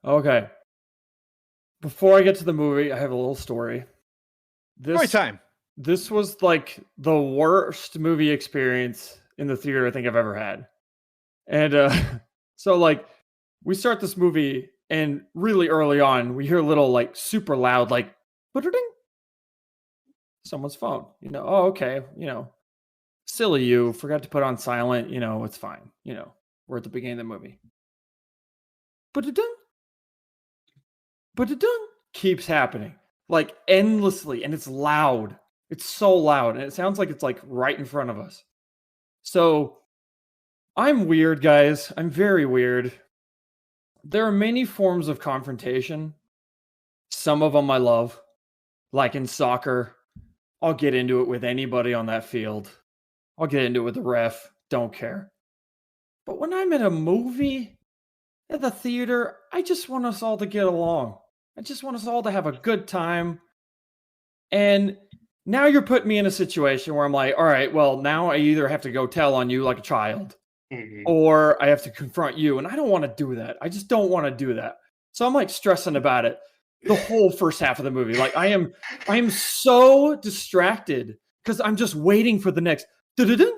Okay. Before I get to the movie, I have a little story. Story This time. this was like the worst movie experience in the theater I think I've ever had. And so like we start this movie and really early on we hear a little like super loud like "Ba-da-ding," someone's phone. Oh okay, silly you, forgot to put on silent, it's fine. We're at the beginning of the movie. Ba-da-ding, ba-da-ding, keeps happening like endlessly and it's loud. It's so loud and it sounds like it's like right in front of us. So I'm weird, guys. I'm very weird. There are many forms of confrontation. Some of them I love. Like in soccer, I'll get into it with anybody on that field. I'll get into it with the ref. Don't care. But when I'm in a movie at the theater, I just want us all to get along. I just want us all to have a good time. And now you're putting me in a situation where I'm like, all right, well, now I either have to go tell on you like a child or I have to confront you. And I don't want to do that. I just don't want to do that. So I'm like stressing about it the whole first half of the movie. Like I am so distracted because I'm just waiting for the next dun-dun-dun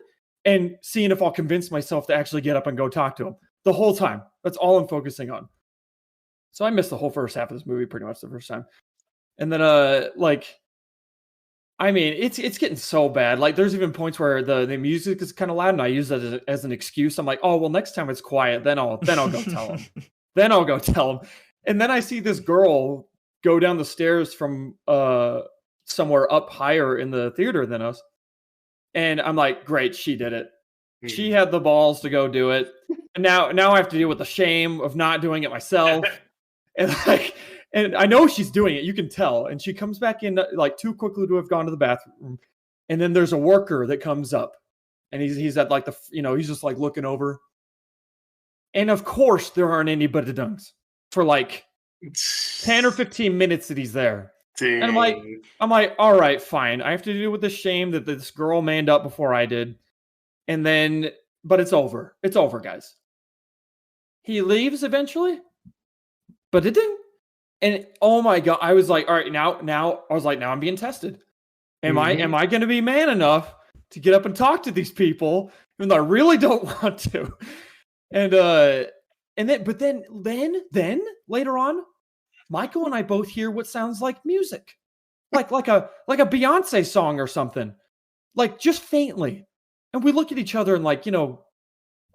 and seeing if I'll convince myself to actually get up and go talk to him the whole time. That's all I'm focusing on. So I missed the whole first half of this movie pretty much the first time. And then I mean, it's getting so bad. Like, there's even points where the music is kind of loud, and I use that as an excuse. I'm like, oh well, next time it's quiet, then I'll go tell him. Then I'll go tell him. And then I see this girl go down the stairs from somewhere up higher in the theater than us, and I'm like, great, she did it. She had the balls to go do it, and now I have to deal with the shame of not doing it myself, and like. And I know she's doing it. You can tell. And she comes back in like too quickly to have gone to the bathroom. And then there's a worker that comes up. And he's at like he's just like looking over. And of course, there aren't any dunks for like 10 or 15 minutes that he's there. Dang. And I'm like, all right, fine. I have to deal with the shame that this girl manned up before I did. And then, but it's over. It's over, guys. He leaves eventually. But it didn't. And oh my god, I was like, all right, now I was like, now I'm being tested. Am I going to be man enough to get up and talk to these people even though I really don't want to? And then later on, Michael and I both hear what sounds like music. Like a Beyonce song or something. Like just faintly. And we look at each other and like, we're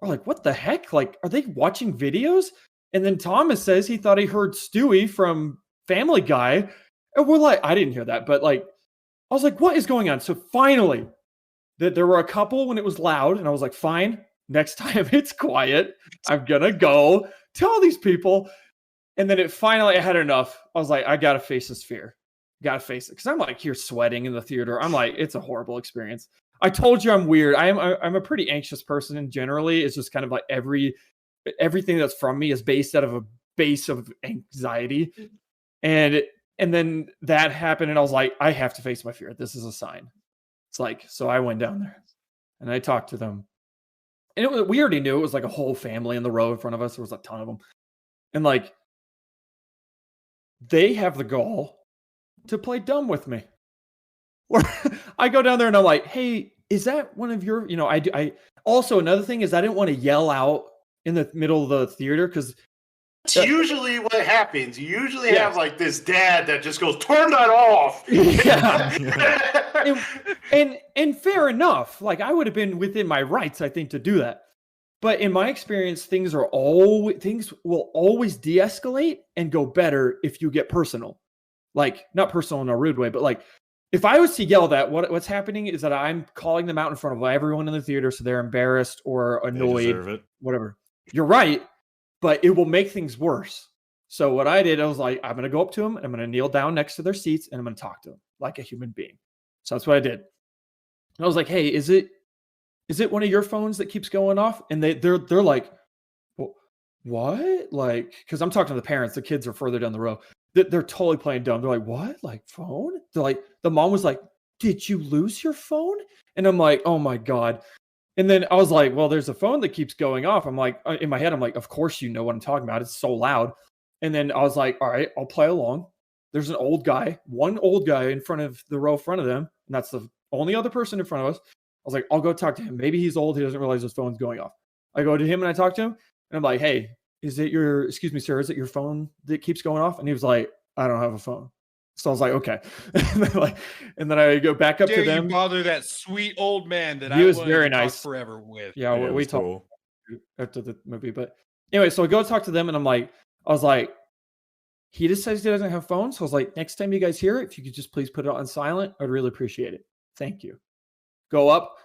like, what the heck? Like, are they watching videos? And then Thomas says he thought he heard Stewie from Family Guy. And we're like, I didn't hear that. But like, I was like, what is going on? So finally, there were a couple when it was loud. And I was like, fine, next time it's quiet, I'm going to go tell these people. And then I had enough. I was like, I got to face this fear. Got to face it. Because I'm like here sweating in the theater. I'm like, it's a horrible experience. I told you I'm weird. I'm a pretty anxious person and generally. It's just kind of like everything that's from me is based out of a base of anxiety. And then that happened and I was like, I have to face my fear. This is a sign. It's like, so I went down there and I talked to them. And we already knew it was like a whole family in the row in front of us. There was a ton of them. And like, they have the gall to play dumb with me. Or I go down there and I'm like, hey, is that one of your, I also another thing is I didn't want to yell out in the middle of the theater because that's usually what happens. You usually have like this dad that just goes, turn that off. Yeah. and fair enough. Like I would have been within my rights, I think, to do that. But in my experience, things will always de-escalate and go better if you get personal. Like not personal in a rude way, but like if I was to yell that, what's happening is that I'm calling them out in front of everyone in the theater so they're embarrassed or annoyed, whatever. You're right, but it will make things worse. So what I did, I was like, I'm going to go up to them and I'm going to kneel down next to their seats and I'm going to talk to them like a human being. So that's what I did. And I was like, hey, is it one of your phones that keeps going off? And they're like, well, what? Like, because I'm talking to the parents. The kids are further down the row. They're totally playing dumb. They're like, what? Like phone? They're like, the mom was like, did you lose your phone? And I'm like, oh my God. And then I was like, well, there's a phone that keeps going off. I'm like, in my head, I'm like, of course you know what I'm talking about. It's so loud. And then I was like, all right, I'll play along. There's one old guy in front of the row in front of them, and that's the only other person in front of us. I was like, I'll go talk to him. Maybe he's old. He doesn't realize his phone's going off. I go to him and I talk to him, and I'm like, hey, excuse me, sir, is it your phone that keeps going off? And he was like, I don't have a phone. So I was like, okay. and then I go back up to them. You bother that sweet old man that he was very nice forever with. Yeah, we talked after the movie. But anyway, so I go talk to them, and I was like, he just says he doesn't have phones. So I was like, next time you guys hear it, if you could just please put it on silent, I'd really appreciate it. Thank you. Go up.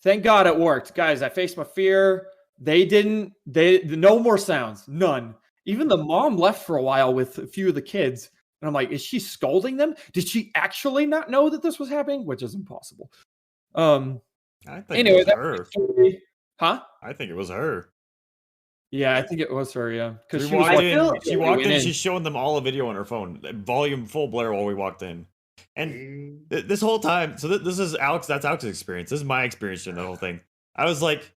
Thank God it worked. Guys, I faced my fear. No more sounds. None. Even the mom left for a while with a few of the kids. And I'm like, is she scolding them? Did she actually not know that this was happening? Which is impossible. I think it was her. Huh? I think it was her. Yeah, I think it was her, yeah. Because she walked in, she's showing them all a video on her phone. Volume full blare while we walked in. And this whole time, so this is Alex, that's Alex's experience. This is my experience during the whole thing. I was like,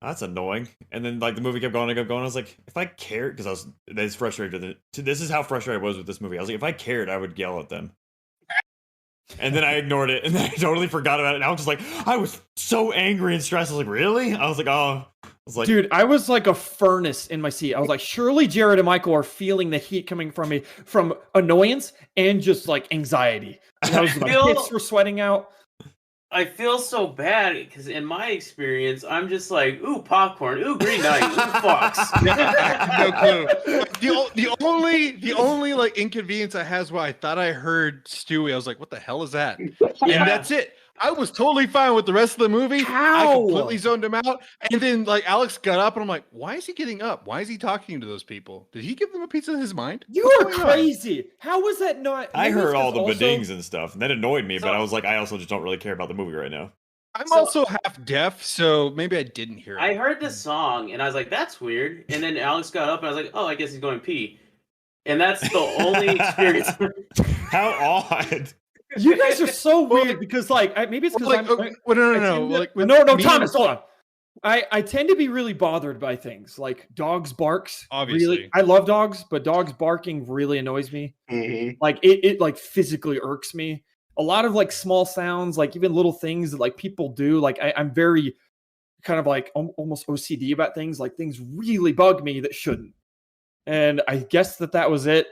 that's annoying. And then the movie kept going. I was like, if I cared, because I was this frustrated. This is how frustrated I was with this movie. I was like, if I cared, I would yell at them. And then I ignored it, and then I totally forgot about it. And I was just like, I was so angry and stressed. I was like, really? I was like, oh. Dude, I was like a furnace in my seat. I was like, surely Jared and Michael are feeling the heat coming from me from annoyance and just like anxiety. My kids were sweating out. I feel so bad because in my experience, I'm just like, ooh, popcorn, ooh, Green Knight, ooh, Fox. No clue. The only like inconvenience I had was I thought I heard Stewie. I was like, what the hell is that? Yeah. And that's it. I was totally fine with the rest of the movie. How? I completely zoned him out. And then like Alex got up and I'm like, why is he getting up? Why is he talking to those people? Did he give them a piece of his mind? You are crazy. How was that not? I heard all the bedings and stuff, and that annoyed me, but I was like, I also just don't really care about the movie right now. I'm also half deaf, so maybe I didn't hear it. I heard the song and I was like, that's weird. And then Alex got up and I was like, oh, I guess he's going pee. And that's the only experience. How odd. You guys are so weird because maybe it's because No, Thomas, hold on. I tend to be really bothered by things like dogs barks. Obviously. Really, I love dogs, but dogs barking really annoys me. Mm-hmm. Like it like physically irks me. A lot of like small sounds, like even little things that like people do. Like I'm very kind of like almost OCD about things. Like things really bug me that shouldn't. And I guess that was it.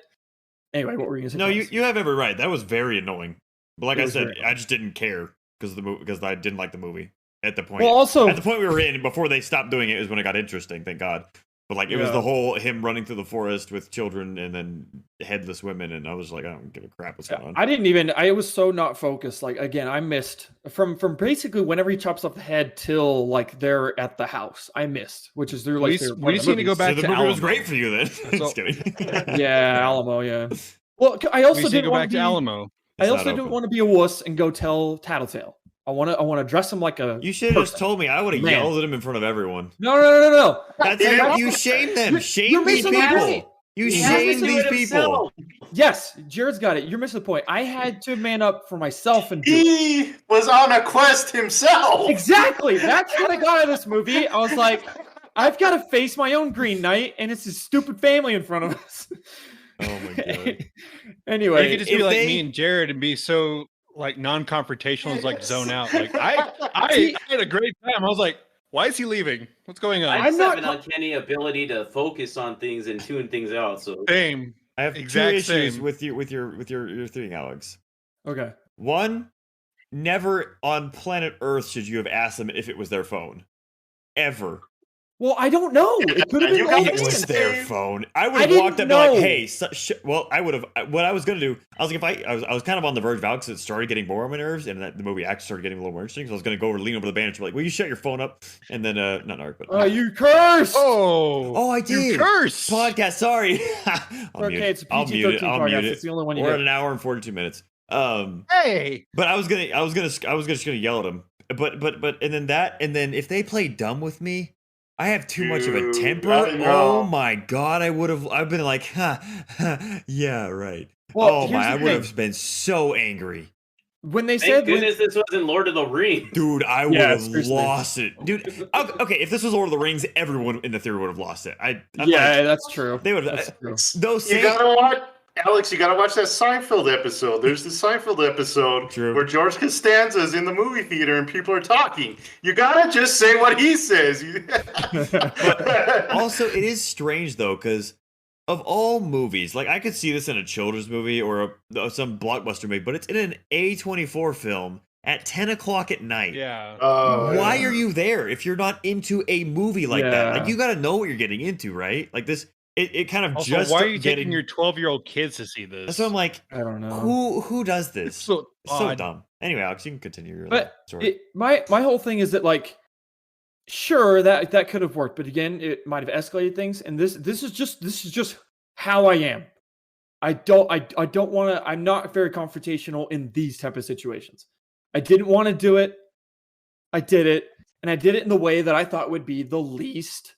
Anyway, what were you gonna say? No, you have every right. That was very annoying. But like I said, I just didn't care because I didn't like the movie at the point. Well, also at the point we were in before they stopped doing it is when it got interesting. Thank God. But like it was the whole him running through the forest with children and then headless women, and I was like, I don't give a crap what's going on. I was so not focused. Like again, I missed from basically whenever he chops off the head till like they're at the house. I missed, which is they're like we just need to go back so to the movie Alamo. was great for you then. Just kidding. Yeah, Alamo. Yeah. Well, I also didn't go back to Alamo. I also didn't want to be a wuss and go tell Tattletale. I want to dress him like a. You should have just told me. I would have yelled at him in front of everyone. No. That's how you shame them. Shame these people. You shame these people. Yes, Jared's got it. You're missing the point. I had to man up for myself and he was on a quest himself. Exactly. That's what I got out of this movie. I was like, I've got to face my own Green Knight, and it's his stupid family in front of us. Oh my god. Anyway, you could just be like me and Jared and be so like non-confrontational and like zone out. Like I had a great time. I was like, why is he leaving? What's going on? I just have an uncanny ability to focus on things and tune things out. So same. I have two issues with your thing, Alex. Okay. One, never on planet Earth should you have asked them if it was their phone. Ever. Well, I don't know. It could have been. It was their phone. I would have walked up and be like, "Hey, well, I would have." What I was gonna do, I was like, I was kind of on the verge of Alex. It started getting more on my nerves, and the movie actually started getting a little more interesting. So I was gonna go over, lean over the bench, and be like, "Will you shut your phone up?" And then, not Narc, but you cursed. Oh, I did. You cursed. Podcast. Sorry. It's a PG-13 podcast. It's the only one you We're get. at an hour and 42 minutes. Hey. But I was just gonna yell at him. But and then if they play dumb with me. I have too much of a temper. Oh my god, I've been like, yeah, right. Well, I would have been so angry. when they Thank said goodness this wasn't Lord of the Rings. Dude, I would Yeah, have seriously. lost it. Dude, okay, if this was Lord of the Rings, everyone in the theater would have lost it. I'm yeah, like, that's true. they would have. That's true. Those You same, gotta watch, Alex. You gotta watch that Seinfeld episode. There's the Seinfeld episode True. where George Costanza's in the movie theater and people are talking. You gotta just say what he says. also, it is strange though, because of all movies, like I could see this in a children's movie or some blockbuster movie, but it's in an A24 film at 10 o'clock at night. Yeah. Why are you there if you're not into a movie like that? Yeah. Like you got to know what you're getting into, right? Like this, it kind of Also, just why are you getting taking your 12-year-old kids to see this? So I'm like, I don't know. who does this? It's so It's so odd. dumb. Anyway, Alex, you can continue your But story. my whole thing is that, like, sure, that could have worked, but again, it might have escalated things. And this is just how I am. I don't want to. I'm not very confrontational in these type of situations. I didn't want to do it. I did it, and I did it in the way that I thought would be the least,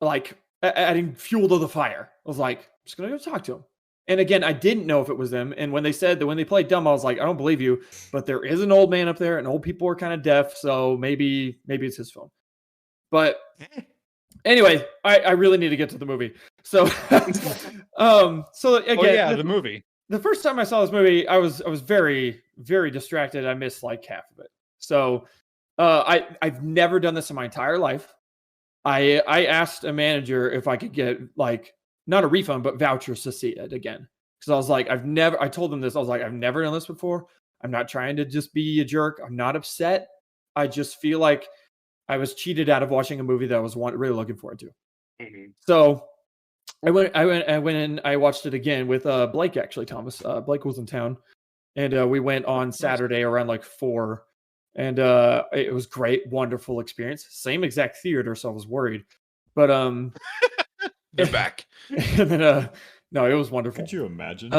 like, adding fuel to the fire. I was like, I'm just gonna go talk to him. And again, I didn't know if it was them. And when they said that when they played dumb, I was like, I don't believe you. But there is an old man up there, and old people are kind of deaf, so maybe it's his phone. But anyway, I really need to get to the movie. So, so again, Oh yeah, the movie. the first time I saw this movie, I was very, very distracted. I missed like half of it. So I've never done this in my entire life. I asked a manager if I could get, like, not a refund, but vouchers to see it again. Because I was like, I told them this. I was like, I've never done this before. I'm not trying to just be a jerk. I'm not upset. I just feel like I was cheated out of watching a movie that I was really looking forward to. Mhm. So I went and I watched it again with Blake, actually, Thomas. Blake was in town. And we went on Saturday around like 4. And it was great, wonderful experience. Same exact theater, so I was worried. But They're back. and then no, it was wonderful. Could you imagine?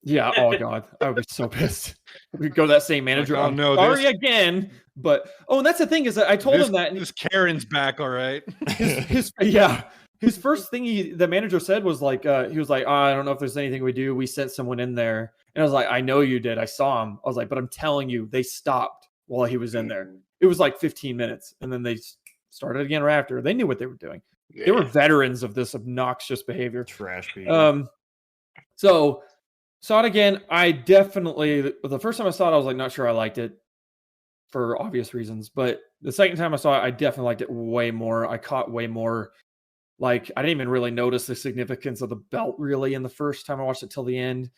Yeah, oh god, I would be so pissed. We go to that same manager. Like, oh, I'm no, sorry this- again, but and that's the thing is that I told him that, and This Karen's back, all right. his first thing the manager said was like, he was like, oh, I don't know if there's anything we do. We sent someone in there, and I was like, I know you did. I saw him. I was like, but I'm telling you, they stopped while he was in there. It was like 15 minutes, and then they started again right after. They knew what they were doing. They were veterans of this obnoxious behavior. Trash people. So saw it again. I definitely, the first time I saw it, I was like, not sure I liked it for obvious reasons. But the second time I saw it, I definitely liked it way more. I caught way more. Like, I didn't even really notice the significance of the belt really in the first time I watched it till the end.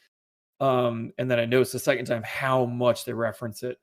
And then I noticed the second time how much they reference it.